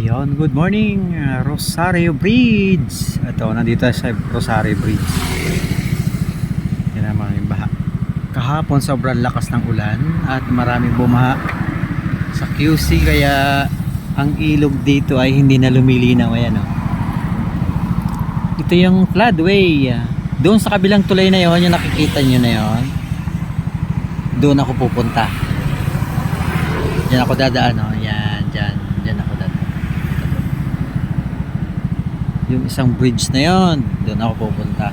Yon, good morning, Rosario Bridge. Ito, nandito tayo sa Rosario Bridge. Yan naman yung baha. Kahapon sobrang lakas ng ulan at maraming bumaha sa QC, kaya ang ilog dito ay hindi na lumilinaw. Ayan, oh. Ito yung floodway. Doon sa kabilang tulay na yon, yung nakikita nyo na yon, doon ako pupunta. Diyan ako dadaan, oh. Yan, dyan ako dadaan. Yung isang bridge na yon, doon ako pupunta.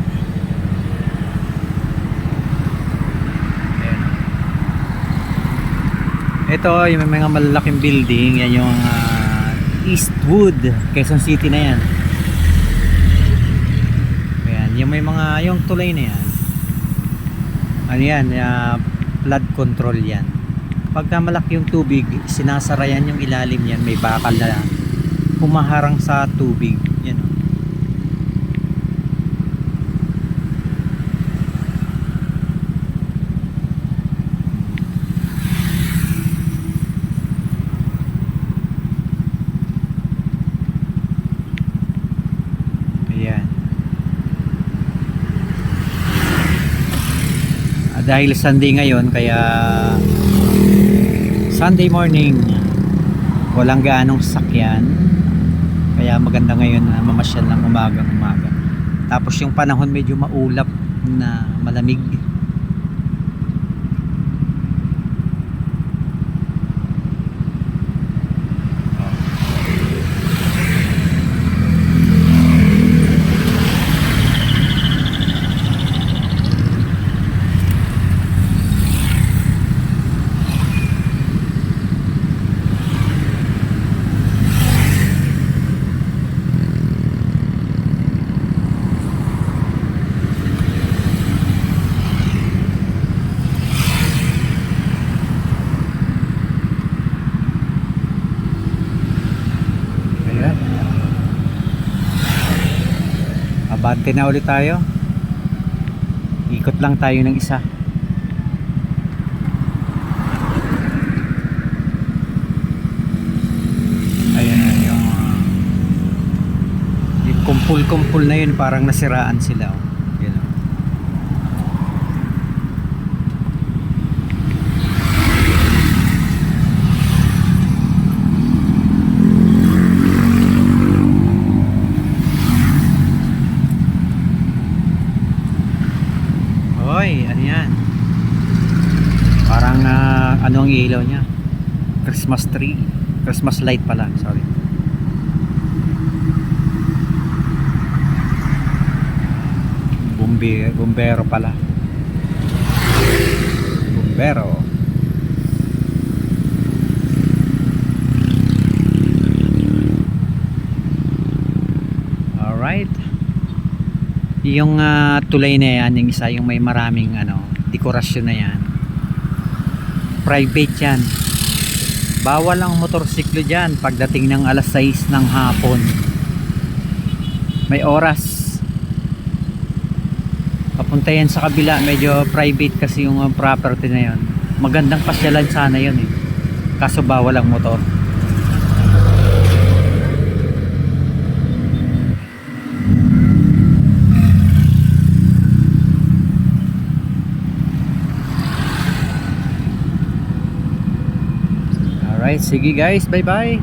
Ayan. Ito yung mga malalaking building, yan yung Eastwood, Quezon City na yan. Ayan, yung may mga, yung tulay na yan, ano yan, flood control yan. Pagka malaki yung tubig, sinasara yan yung ilalim yan, may bakal na humaharang sa tubig. Yan, oh. Ayan. Dahil Sunday ngayon, kaya Sunday morning walang gaanong sasakyan, kaya maganda ngayon na mamasyal ng umaga. Tapos yung panahon medyo maulap na malamig. Abante na ulit tayo. Ikot lang tayo ng isa. Ayan yung kumpul-kumpul na yun, parang nasiraan sila, oh. Yan, oh. Hoy, ano yan? Parang ano ang ilaw niya? Christmas tree. Christmas light pala, sorry. Bumbero pala. Bumbero. Alright. Yung tulay na yan, yung isa, yung may maraming dekorasyon na yan, private yan. Bawal ang motorsiklo dyan pagdating ng alas 6 ng hapon. May oras. Papunta yan sa kabila, medyo private kasi yung property na yon. Magandang pasyalan sana yun eh, kaso bawal ang motor. Alright, sige guys, bye bye.